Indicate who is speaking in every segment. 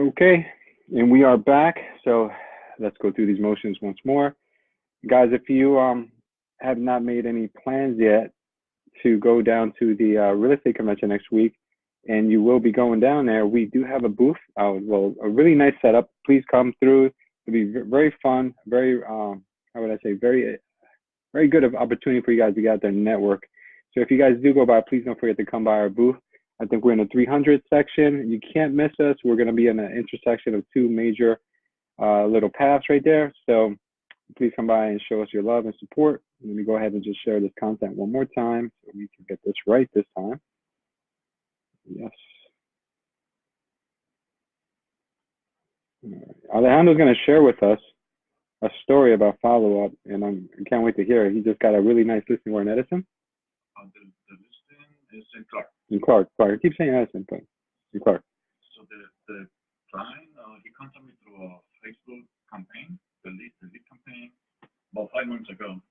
Speaker 1: Okay, and we are back. So let's go through these motions once more. Guys, if you have not made any plans yet to go down to the real estate convention next week, and you will be going down there, we do have a booth. Well, a really nice setup. Please come through. It'll be very fun, very, how would I say, very good of opportunity for you guys to get out there and network. So if you guys do go by, please don't forget to come by our booth. I think we're in the 300 section. You can't miss us. We're going to be in the intersection of two major little paths right there. So please come by and show us your love and support. Let me go ahead and just share this content one more time so we can get this right this time. Yes. Alejandro's going to share with us a story about follow-up, and I can't wait to hear it. He just got a really nice listing. Where in Edison?
Speaker 2: The listing is in Clark.
Speaker 1: In Clark. I keep saying Edison, but in Clark.
Speaker 2: So the client, he contacted me through a Facebook campaign, the lead campaign, about 5 months ago.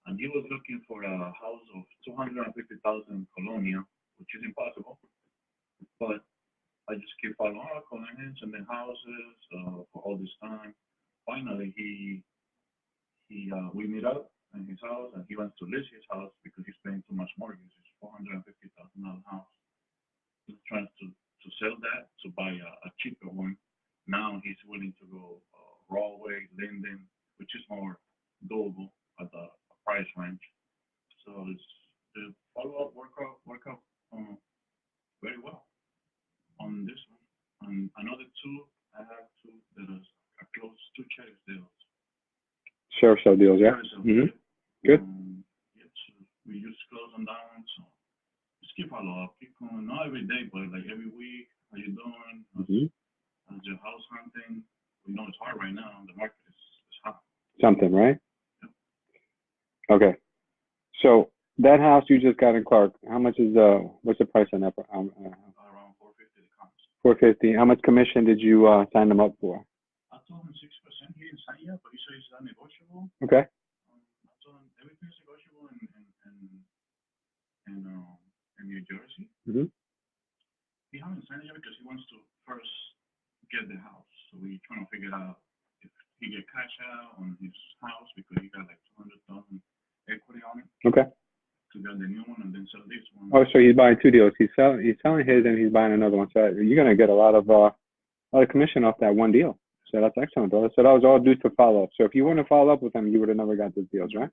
Speaker 2: And he was looking for a house of 250,000 Colonia, which is impossible. But I just keep following up, calling him, sending houses for all this time. Finally, we meet up in his house, and he wants to list his house because he's paying too much mortgage. It's $450,000 house. He's trying to sell that to buy a cheaper one. Now he's willing to go Rawway, Linden, which is more doable at the price range. So the follow-up work out very well on this one. And another two, I have two that are close to sheriff deals.
Speaker 1: Sheriff sale deals, yeah. Good.
Speaker 2: Yeah, so we just close them down. So just keep follow up, keep going. Not every day, but like every week. How you doing? How's your house hunting? We know it's hard right now. The market is hot.
Speaker 1: Something, right?
Speaker 2: Yeah.
Speaker 1: Okay. So that house you just got in Clark, how much is what's the price on that?
Speaker 2: Around 450 the comps.
Speaker 1: 450. How much commission did you sign them up for?
Speaker 2: I told him 6%. He didn't sign yet, but he said it's not negotiable.
Speaker 1: Okay.
Speaker 2: I told him everything's negotiable in New Jersey. He hasn't signed it yet because he wants to first get the house. So we're trying to figure out if he get cash out on his house because he got like 200,000 equity on it.
Speaker 1: Okay.
Speaker 2: To get the new one and then sell this one.
Speaker 1: Oh, so he's buying two deals. He's selling his and he's buying another one. So you're gonna get a lot of commission off that one deal. So that's excellent, brother. So that was all due to follow up. So if you want to follow up with him, you would have never got those deals, right?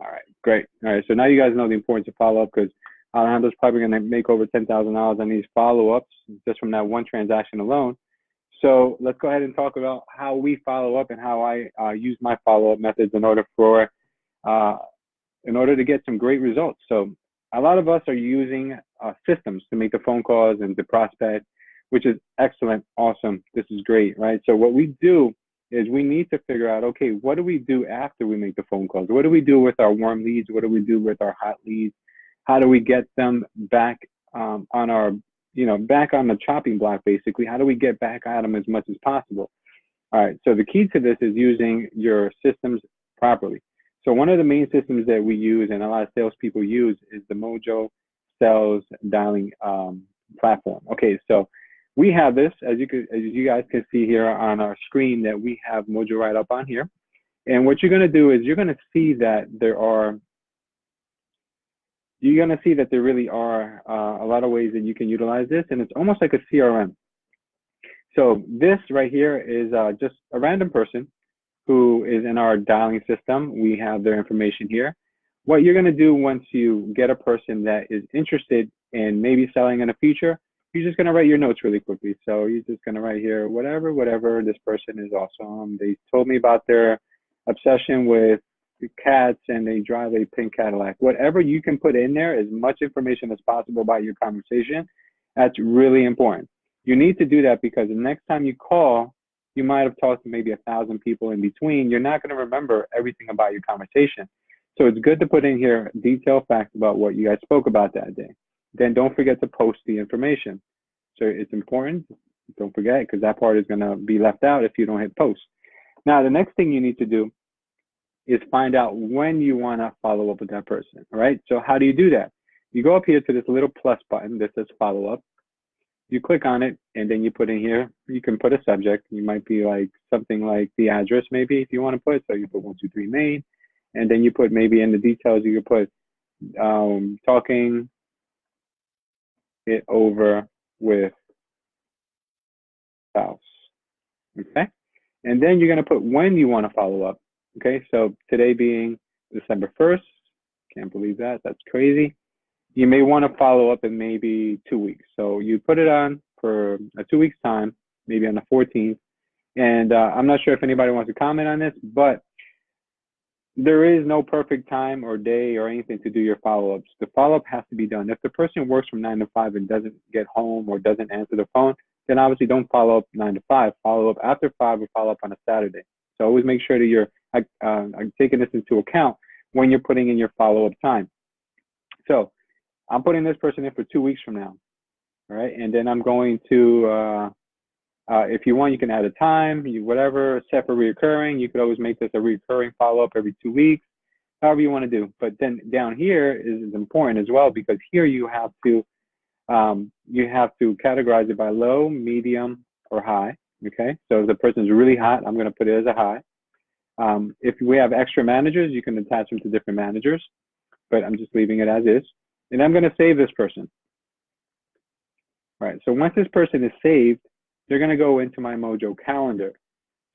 Speaker 1: All right, great. All right, so now you guys know the importance of follow up because Alejandro's probably gonna make over $10,000 on these follow ups just from that one transaction alone. So let's go ahead and talk about how we follow up and how I use my follow up methods in order to get some great results. So a lot of us are using systems to make the phone calls and to prospect, which is excellent, awesome. This is great, right? So what we do is we need to figure out, okay, what do we do after we make the phone calls? What do we do with our warm leads? What do we do with our hot leads? How do we get them back on our, back on the chopping block, basically? How do we get back at them as much as possible? All right, so the key to this is using your systems properly. So one of the main systems that we use and a lot of salespeople use is the Mojo Sales Dialing platform. Okay, so we have this, as you guys can see here on our screen, that we have Mojo right up on here. And what you're going to do is you're going to see that there really are a lot of ways that you can utilize this, and it's almost like a CRM. So this right here is just a random person who is in our dialing system. We have their information here. What you're going to do once you get a person that is interested in maybe selling in the future, you're just going to write your notes really quickly. So you're just going to write here, whatever, this person is awesome. They told me about their obsession with cats and they drive a pink Cadillac. Whatever you can put in there, as much information as possible about your conversation, that's really important. You need to do that because the next time you call, you might have talked to maybe 1,000 people in between. You're not going to remember everything about your conversation. So it's good to put in here detailed facts about what you guys spoke about that day. Then don't forget to post the information. So it's important. Don't forget, because that part is going to be left out if you don't hit post. Now, the next thing you need to do is find out when you want to follow up with that person. All right. So how do you do that? You go up here to this little plus button that says follow up. You click on it, and then you put in here, you can put a subject. You might be like something like the address, maybe, if you want to put. So you put 123 Main, and then you put maybe in the details, you could put talking it over with spouse. Okay. And then you're going to put when you want to follow up. Okay. So today being December 1st. Can't believe that. That's crazy. You may want to follow up in maybe 2 weeks. So you put it on for a 2 weeks time, maybe on the 14th. And I'm not sure if anybody wants to comment on this, but there is no perfect time or day or anything to do your follow-ups. The follow-up has to be done. If the person works from 9 to 5 and doesn't get home or doesn't answer the phone, then obviously don't follow up 9 to 5. Follow up after 5 or follow up on a Saturday. So always make sure that you're taking this into account when you're putting in your follow-up time. So I'm putting this person in for 2 weeks from now, all right? And then I'm going to, if you want, you can add a time, whatever, set for reoccurring. You could always make this a recurring follow-up every 2 weeks, however you want to do. But then down here is important as well, because here you have to categorize it by low, medium, or high. Okay, so if the person's really hot, I'm going to put it as a high. If we have extra managers, you can attach them to different managers, but I'm just leaving it as is. And I'm going to save this person. All right, so once this person is saved, they're going to go into my Mojo calendar.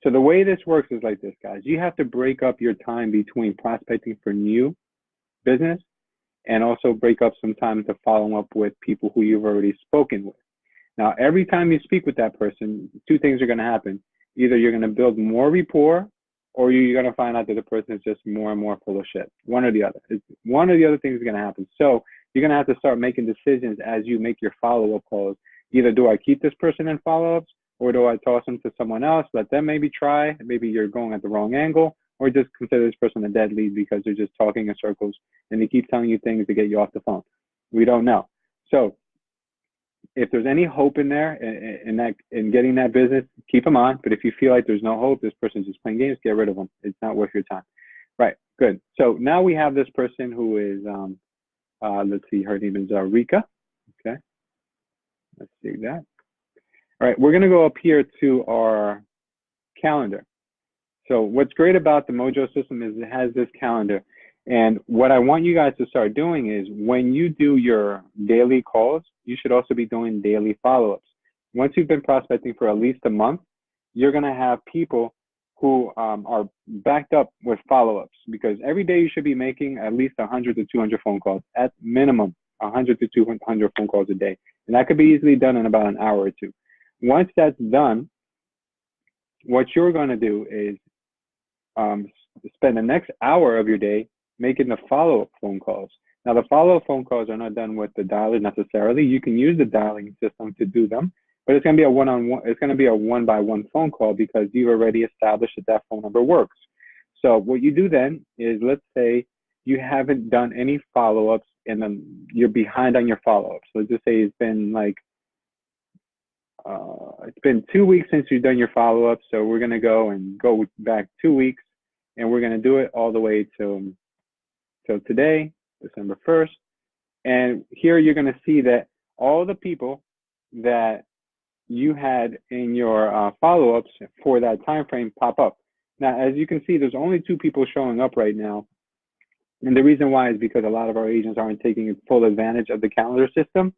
Speaker 1: So the way this works is like this, guys. You have to break up your time between prospecting for new business and also break up some time to follow up with people who you've already spoken with. Now, every time you speak with that person, two things are going to happen. Either you're going to build more rapport, or you're going to find out that the person is just more and more full of shit. One or the other. One or the other things is going to happen. So you're going to have to start making decisions as you make your follow-up calls. Either do I keep this person in follow-ups, or do I toss them to someone else, let them maybe try, maybe you're going at the wrong angle, or just consider this person a dead lead because they're just talking in circles and they keep telling you things to get you off the phone. We don't know. So if there's any hope in there in getting that business, keep them on. But if you feel like there's no hope, this person's just playing games, get rid of them. It's not worth your time. Right, good. So now we have this person who is, let's see, her name is Rika. Okay, let's see that. All right, we're going to go up here to our calendar. So what's great about the Mojo system is it has this calendar. And what I want you guys to start doing is when you do your daily calls, you should also be doing daily follow-ups. Once you've been prospecting for at least a month, you're going to have people who are backed up with follow-ups, because every day you should be making at least 100 to 200 phone calls, at minimum 100 to 200 phone calls a day. And that could be easily done in about an hour or two. Once that's done, what you're going to do is spend the next hour of your day making the follow-up phone calls. Now, the follow-up phone calls are not done with the dialer necessarily. You can use the dialing system to do them, but it's going to be a one-on-one. It's going to be a one-by-one phone call because you've already established that that phone number works. So what you do then is, let's say you haven't done any follow-ups and then you're behind on your follow-ups. So let's just say it's been like it's been 2 weeks since you've done your follow-up. So we're going to go back 2 weeks, and we're going to do it all the way till today, December 1st. And here you're going to see that all the people that you had in your follow-ups for that time frame pop up. Now, as you can see, there's only 2 people showing up right now. And the reason why is because a lot of our agents aren't taking full advantage of the calendar system.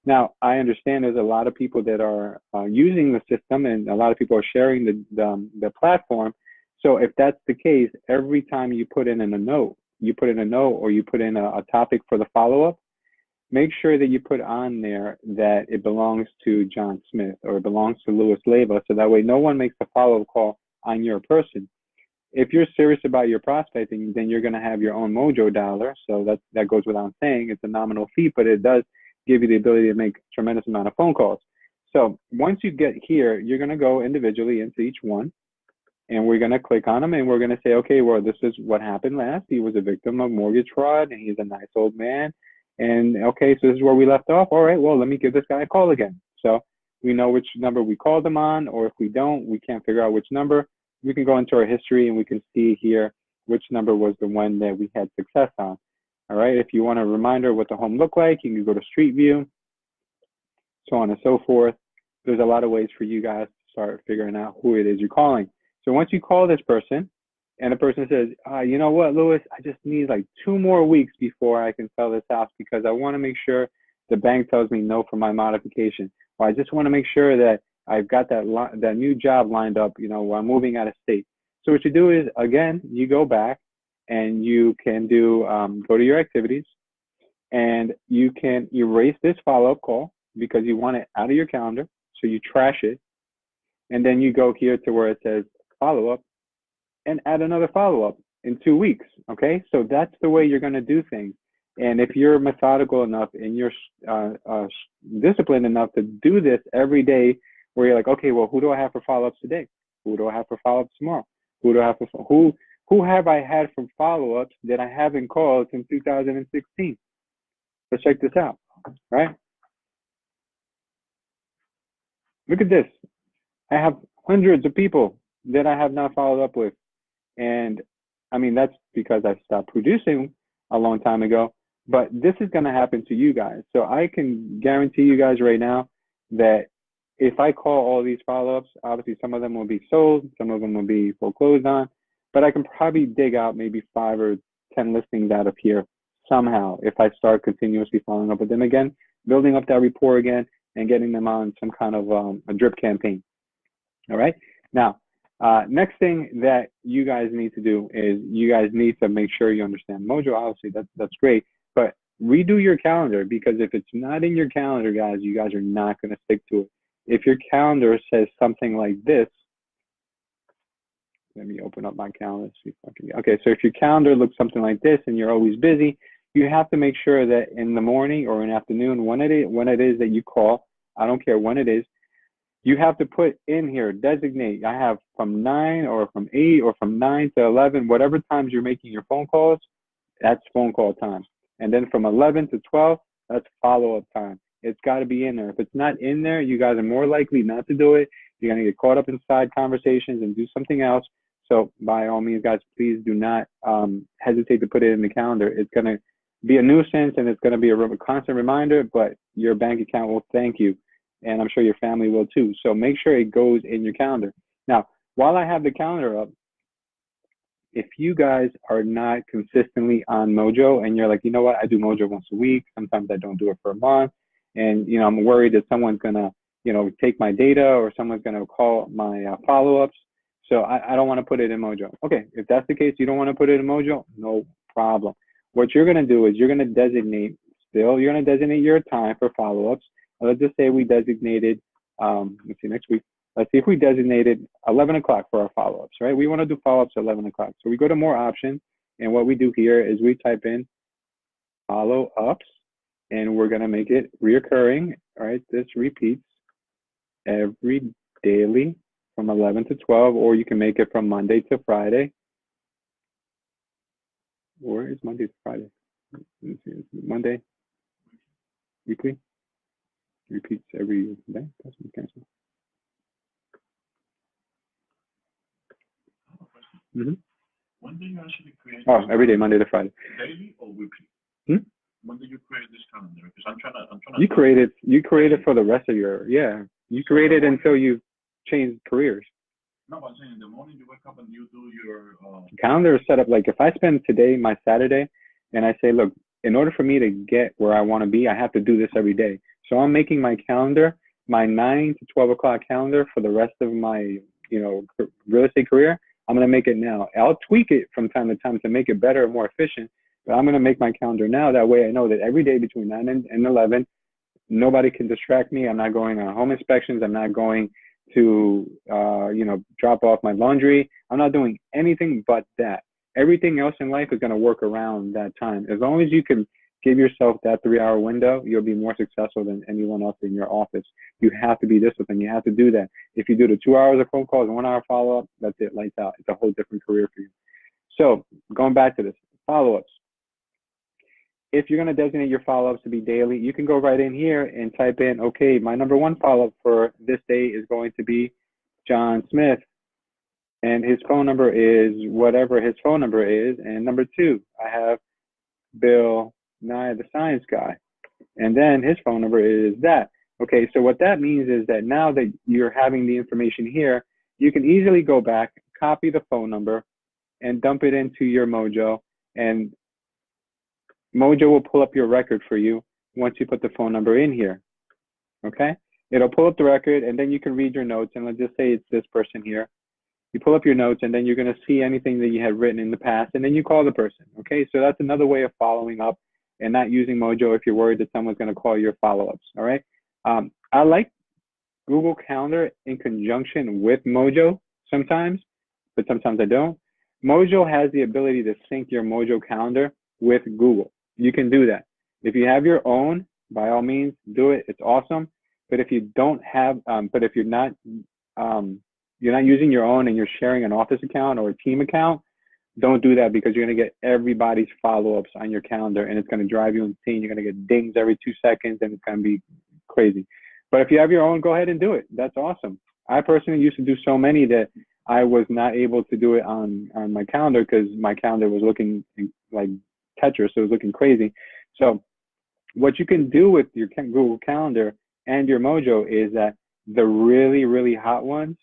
Speaker 1: Now, I understand there's a lot of people that are using the system, and a lot of people are sharing the platform. So if that's the case, every time you put in a note, or you put in a topic for the follow-up, make sure that you put on there that it belongs to John Smith or it belongs to Louis Leyva, so that way no one makes a follow-up call on your person. If you're serious about your prospecting, then you're going to have your own Mojo dialer. So that goes without saying. It's a nominal fee, but it does give you the ability to make a tremendous amount of phone calls. So once you get here, you're going to go individually into each one, and we're going to click on them, and we're going to say, okay, well, this is what happened last. He was a victim of mortgage fraud, and he's a nice old man. And okay, so this is where we left off. All right, well, let me give this guy a call again. So we know which number we called him on, or if we don't, we can't figure out which number. We can go into our history, and we can see here which number was the one that we had success on. All right, if you want a reminder of what the home looked like, you can go to Street View. so on and so forth. There's a lot of ways for you guys to start figuring out who it is you're calling. So once you call this person and the person says, you know what, Louis, I just need like 2 more weeks before I can sell this house because I want to make sure the bank tells me no for my modification. Or I just want to make sure that I've got that new job lined up, while I'm moving out of state. So what you do is, again, you go back and you can do, go to your activities and you can erase this follow-up call because you want it out of your calendar. So you trash it. And then you go here to where it says follow-up and add another follow-up in 2 weeks. Okay. So that's the way you're going to do things. And if you're methodical enough and you're disciplined enough to do this every day, where you're like, okay, well, who do I have for follow-ups today? Who do I have for follow-ups tomorrow? Who do I have for who have I had from follow-ups that I haven't called since 2016? Let's check this out, right? Look at this. I have hundreds of people that I have not followed up with. And I mean, that's because I stopped producing a long time ago, but this is going to happen to you guys. So I can guarantee you guys right now that if I call all these follow-ups, obviously some of them will be sold, some of them will be foreclosed on, but I can probably dig out maybe 5 or 10 listings out of here somehow if I start continuously following up with them again, building up that rapport again, and getting them on some kind of a drip campaign. All right. Now, next thing that you guys need to do is you guys need to make sure you understand Mojo. Obviously, that's great, but redo your calendar, because if it's not in your calendar, guys, you guys are not going to stick to it. If your calendar says something like this, let me open up my calendar. See if I can. Okay, so if your calendar looks something like this and you're always busy, you have to make sure that in the morning or in the afternoon, when it is that you call, I don't care when it is, you have to put in here, designate, I have from 9 or from 8 or from 9 to 11, whatever times you're making your phone calls, that's phone call time. And then from 11 to 12, that's follow-up time. It's got to be in there. If it's not in there, you guys are more likely not to do it. You're going to get caught up in side conversations and do something else. So by all means, guys, please do not hesitate to put it in the calendar. It's going to be a nuisance and it's going to be a constant reminder, but your bank account will thank you. And I'm sure your family will too. So make sure it goes in your calendar. Now, while I have the calendar up, if you guys are not consistently on Mojo and you're like, you know what, I do Mojo once a week, sometimes I don't do it for a month, and I'm worried that someone's gonna take my data or someone's gonna call my follow-ups, so I don't want to put it in Mojo. Okay, if that's the case, you don't want to put it in Mojo, no problem. What you're gonna do is you're gonna designate your time for follow-ups. Let's just say we designated let's see, next week, let's see if we designated 11 o'clock for our follow-ups, right? We want to do follow-ups at 11 o'clock. So we go to more options, and what we do here is we type in follow-ups, and we're going to make it reoccurring, right? This repeats every daily from 11 to 12, or you can make it from Monday to Friday. Where is Monday to Friday? Monday, weekly, repeats every day. That's cancel. Mm-hmm.
Speaker 2: When do you actually create?
Speaker 1: Oh, every day, Monday to Friday.
Speaker 2: Daily or weekly? When do you create this calendar? Because I'm trying to. You create it for the rest of your, yeah. You create it until you change careers. No, I'm saying in the morning you wake up and you do your
Speaker 1: calendar is set up like if I spend today my Saturday, and I say, look, in order for me to get where I want to be, I have to do this every day. So I'm making my calendar, my 9 to 12 o'clock calendar for the rest of my, real estate career. I'm going to make it now. I'll tweak it from time to time to make it better and more efficient, but I'm going to make my calendar now. That way I know that every day between 9 and 11, nobody can distract me. I'm not going on home inspections. I'm not going to, drop off my laundry. I'm not doing anything but that. Everything else in life is going to work around that time. As long as you can give yourself that 3-hour window, you'll be more successful than anyone else in your office. You have to be disciplined. You have to do that. If you do the 2 hours of phone calls and 1 hour follow-up, that's it, lights out. It's a whole different career for you. So going back to this, follow-ups. If you're going to designate your follow-ups to be daily, you can go right in here and type in, okay, my number 1 follow-up for this day is going to be John Smith. And his phone number is whatever his phone number is. And number 2, I have Bill Nye, the science guy. And then his phone number is that. Okay, so what that means is that now that you're having the information here, you can easily go back, copy the phone number, and dump it into your Mojo, and Mojo will pull up your record for you once you put the phone number in here. Okay, it'll pull up the record, and then you can read your notes. And let's just say it's this person here. You pull up your notes, and then you're going to see anything that you had written in the past, and then you call the person. Okay, so that's another way of following up and not using Mojo if you're worried that someone's going to call your follow-ups. All right, I like Google Calendar in conjunction with Mojo sometimes, but sometimes I don't. Mojo has the ability to sync your Mojo calendar with Google. You can do that. If you have your own, by all means, do it. It's awesome. But if you don't have, but if you're not using your own and you're sharing an office account or a team account, don't do that because you're going to get everybody's follow-ups on your calendar and it's going to drive you insane. You're going to get dings every 2 seconds and it's going to be crazy. But if you have your own, go ahead and do it. That's awesome. I personally used to do so many that I was not able to do it on my calendar because my calendar was looking like Tetris, so it was looking crazy. So what you can do with your Google Calendar and your Mojo is that the really, really hot ones,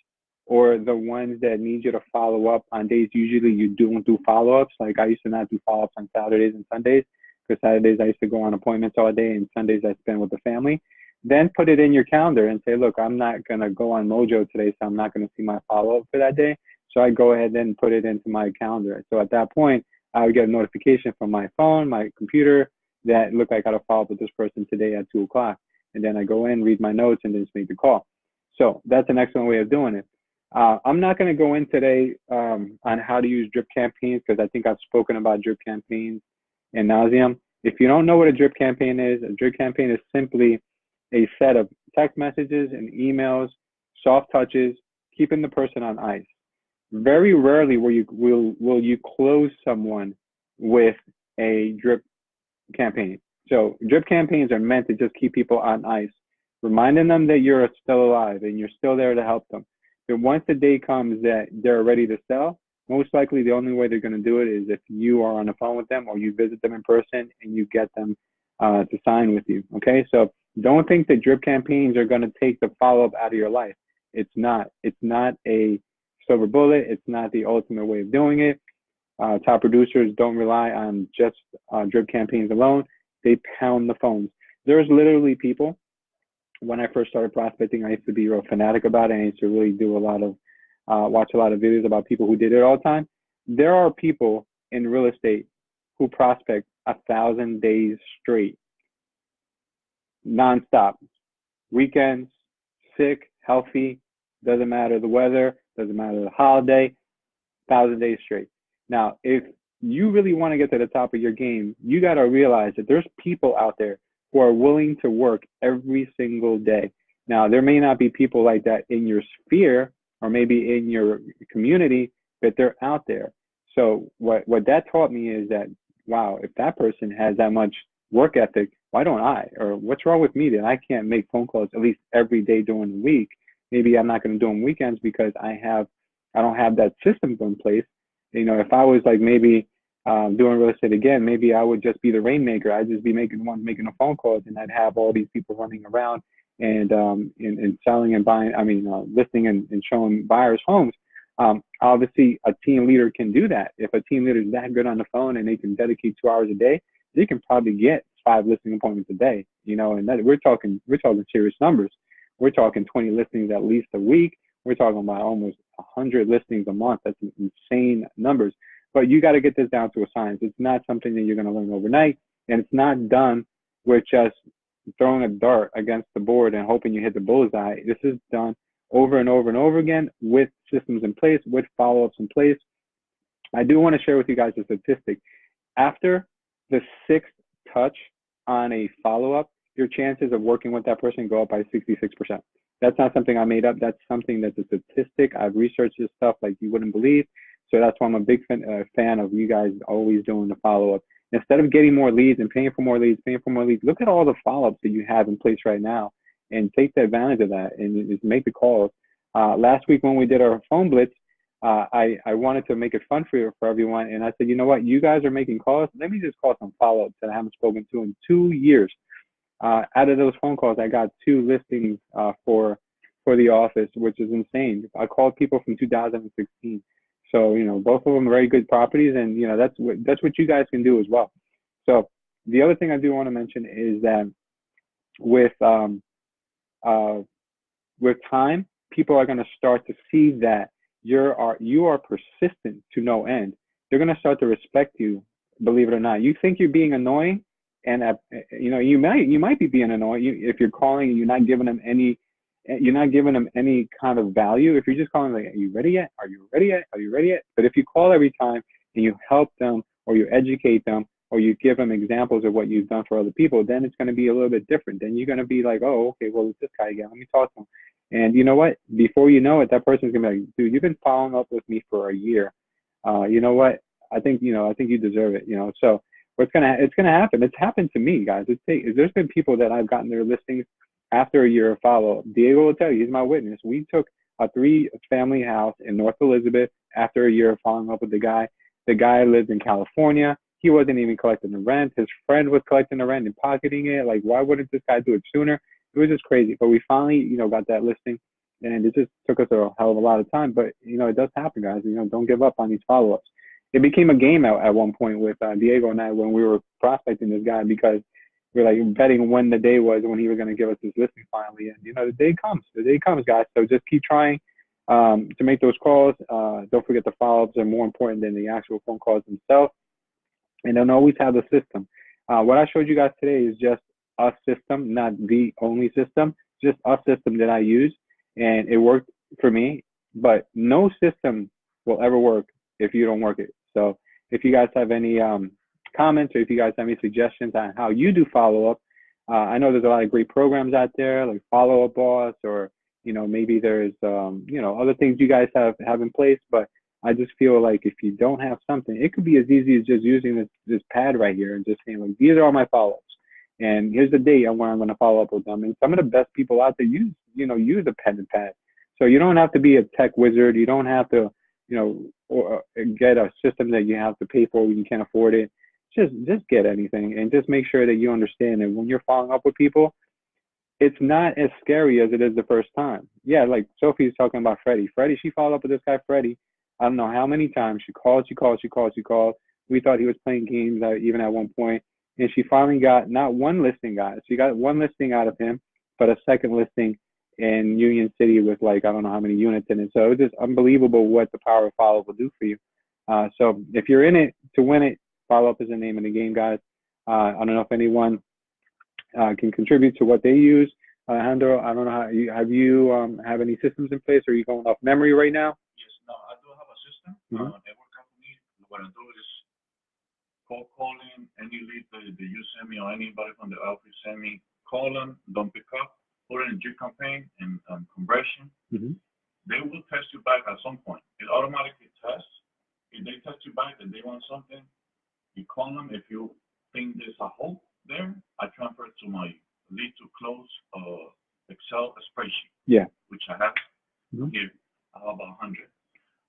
Speaker 1: or the ones that need you to follow up on days usually you don't do follow-ups. Like I used to not do follow-ups on Saturdays and Sundays because Saturdays I used to go on appointments all day and Sundays I spend with the family. Then put it in your calendar and say, look, I'm not going to go on Mojo today, so I'm not going to see my follow-up for that day. So I go ahead and put it into my calendar. So at that point, I would get a notification from my phone, my computer, that look, I got to follow up with this person today at 2 o'clock. And then I go in, read my notes, and then just make the call. So that's an excellent way of doing it. I'm not going to go in today on how to use drip campaigns because I think I've spoken about drip campaigns ad nauseum. If you don't know what a drip campaign is, a drip campaign is simply a set of text messages and emails, soft touches, keeping the person on ice. Very rarely will you close someone with a drip campaign. So drip campaigns are meant to just keep people on ice, reminding them that you're still alive and you're still there to help them. But once the day comes that they're ready to sell, most likely the only way they're going to do it is if you are on the phone with them or you visit them in person and you get them to sign with you. Okay, so don't think that drip campaigns are going to take the follow-up out of your life. It's not. It's not a silver bullet. It's not the ultimate way of doing it. Top producers don't rely on just drip campaigns alone. They pound the phones. There's literally people, when I first started prospecting, I used to be real fanatic about it. I used to really do a lot of, watch a lot of videos about people who did it all the time. There are people in real estate who prospect 1,000 days straight, nonstop, weekends, sick, healthy, doesn't matter the weather, doesn't matter the holiday, 1,000 days straight. Now, if you really want to get to the top of your game, you got to realize that there's people out there who are willing to work every single day. Now, there may not be people like that in your sphere or maybe in your community, but they're out there. So what that taught me is that, wow, if that person has that much work ethic, why don't I? Or what's wrong with me that I can't make phone calls at least every day during the week? Maybe I'm not going to do them weekends because I don't have that system in place. You know, if I was like maybe doing real estate again, maybe I would just be the rainmaker. I'd just be making the phone calls, and I'd have all these people running around and selling and buying. I mean, listing and showing buyers homes. Obviously, a team leader can do that. If a team leader is that good on the phone and they can dedicate 2 hours a day, they can probably get 5 listing appointments a day. You know, and that, we're talking serious numbers. We're talking 20 listings at least a week. We're talking about almost 100 listings a month. That's insane numbers. But you got to get this down to a science. It's not something that you're going to learn overnight, and it's not done with just throwing a dart against the board and hoping you hit the bullseye. This is done over and over and over again with systems in place, with follow-ups in place. I do want to share with you guys a statistic. After the 6th touch on a follow-up, your chances of working with that person go up by 66%. That's not something I made up. That's something that's a statistic. I've researched this stuff like you wouldn't believe. So that's why I'm a big fan of you guys always doing the follow-up. Instead of getting more leads and paying for more leads, look at all the follow-ups that you have in place right now and take the advantage of that and just make the calls. Last week when we did our phone blitz, I wanted to make it fun for everyone. And I said, you know what? You guys are making calls. Let me just call some follow-ups that I haven't spoken to in 2 years. Out of those phone calls, I got 2 listings for the office, which is insane. I called people from 2016. So, both of them are very good properties, and that's what you guys can do as well. So the other thing I do want to mention is that with uh, with time, people are going to start to see that you are persistent to no end. They're going to start to respect you, believe it or not. You think you're being annoying, and you might be being annoying if you're calling and you're not giving them any kind of value. If you're just calling like, "Are you ready yet? Are you ready yet? Are you ready yet?" But if you call every time and you help them, or you educate them, or you give them examples of what you've done for other people, then it's going to be a little bit different. Then you're going to be like, "Oh, okay, well, it's this guy again. Let me talk to him." And you know what? Before you know it, that person's going to be like, "Dude, you've been following up with me for a year. You know what? I think you deserve it." So it's gonna happen. It's happened to me, guys. There's been people that I've gotten their listings after a year of follow up. Diego will tell you, he's my witness. We took a 3-family house in North Elizabeth after a year of following up with the guy. The guy lived in California. He wasn't even collecting the rent. His friend was collecting the rent and pocketing it. Like, why wouldn't this guy do it sooner? It was just crazy. But we finally, got that listing, and it just took us a hell of a lot of time. But it does happen, guys. Don't give up on these follow ups. It became a game at one point with Diego and I when we were prospecting this guy, because we're like betting when the day was when he was going to give us his listing finally. And the day comes. The day comes, guys. So just keep trying to make those calls. Don't forget the follow-ups are more important than the actual phone calls themselves. And don't always have the system. What I showed you guys today is just a system, not the only system, just a system that I use, and it worked for me. But no system will ever work if you don't work it. So if you guys have any comments, or if you guys have any suggestions on how you do follow-up, I know there's a lot of great programs out there like Follow Up Boss, or maybe there's other things you guys have in place. But I just feel like if you don't have something, it could be as easy as just using this pad right here and just saying, like, these are all my follow-ups, and here's the date on where I'm going to follow up with them. And some of the best people out there use a pen and pad. So you don't have to be a tech wizard. You don't have to or get a system that you have to pay for when you can't afford it. Just get anything, and just make sure that you understand that when you're following up with people, it's not as scary as it is the first time. Yeah, like Sophie's talking about Freddie. She followed up with this guy, Freddie. I don't know how many times. She called. We thought he was playing games even at one point. And she finally got not one listing, guys. She got one listing out of him, but a second listing in Union City with, like, I don't know how many units in it. So it's just unbelievable what the power of follow-up will do for you. So if you're in it to win it, follow-up is the name of the game, guys. I don't know if anyone can contribute to what they use. Alejandro, I don't know how you have any systems in place, or are you going off memory right now?
Speaker 2: Yes, no, I do have a system.
Speaker 1: Mm-hmm.
Speaker 2: They work out for me. What I do is calling any lead that you send me, or anybody from the office send me, call them, don't pick up, put it in G campaign and conversion.
Speaker 1: Mm-hmm.
Speaker 2: They will text you back at some point. It automatically tests. If they text you back and they want something, you call them. If you think there's a hole there, I transfer it to my lead to close Excel spreadsheet.
Speaker 1: Yeah.
Speaker 2: Which I have
Speaker 1: Mm-hmm.
Speaker 2: here. I have about 100.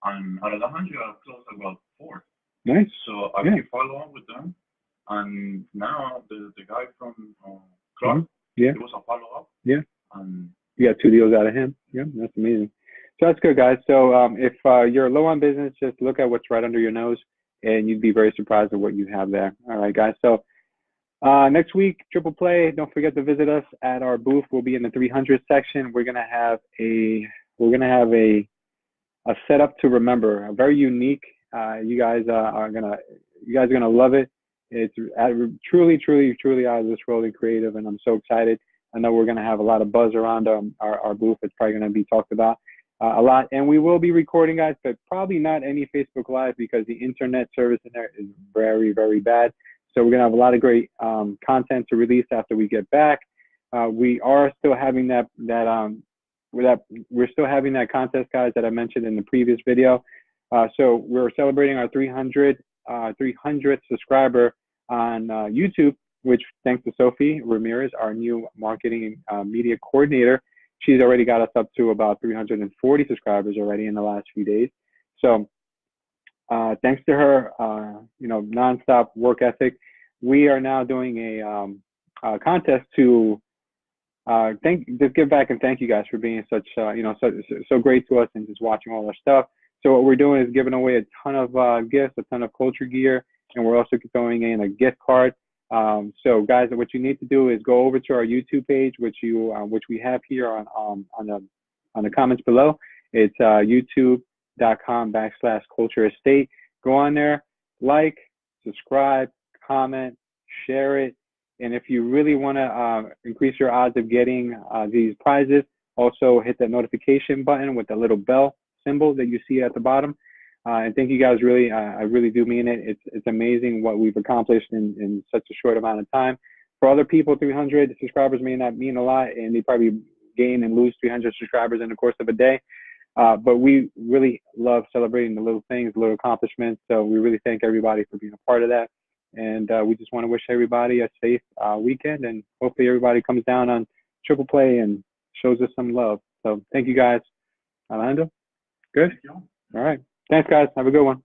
Speaker 2: And out of the 100, I've closed about 4.
Speaker 1: Nice.
Speaker 2: So I keep follow up with them. And now the guy from Clark,
Speaker 1: yeah,
Speaker 2: it was a follow up.
Speaker 1: Yeah.
Speaker 2: And
Speaker 1: you got 2 deals out of him. Yeah, that's amazing. So that's good, guys. So if you're low on business, just look at what's right under your nose, and you'd be very surprised at what you have there. All right, guys. So next week, Triple Play. Don't forget to visit us at our booth. We'll be in the 300 section. We're gonna have a setup to remember. A very unique. You guys are gonna love it. It's truly, truly, truly out of this world and creative, and I'm so excited. I know we're going to have a lot of buzz around our booth. It's probably going to be talked about a lot. And we will be recording, guys, but probably not any Facebook Live, because the internet service in there is very, very bad. So we're going to have a lot of great content to release after we get back. We are still having we're still having that contest, guys, that I mentioned in the previous video. So we're celebrating our 300th subscriber on YouTube, which, thanks to Sophie Ramirez, our new marketing media coordinator, she's already got us up to about 340 subscribers already in the last few days. So thanks to her, nonstop work ethic, we are now doing contest to just give back and thank you guys for being such so great to us and just watching all our stuff. So what we're doing is giving away a ton of gifts, a ton of culture gear, and we're also throwing in a gift card. So guys, what you need to do is go over to our YouTube page, which we have here on the comments below. It's youtube.com/culture estate. Go on there, like, subscribe, comment, share it. And if you really want to increase your odds of getting these prizes, also hit that notification button with the little bell symbol that you see at the bottom. And thank you guys, really, I really do mean it. It's amazing what we've accomplished in such a short amount of time. For other people, 300 subscribers may not mean a lot, and they probably gain and lose 300 subscribers in the course of a day. But we really love celebrating the little things, the little accomplishments. So we really thank everybody for being a part of that. And we just want to wish everybody a safe weekend. And hopefully everybody comes down on Triple Play and shows us some love. So thank you guys. Alejandro? Good?
Speaker 2: Thank you.
Speaker 1: All right. Thanks, guys. Have a good one.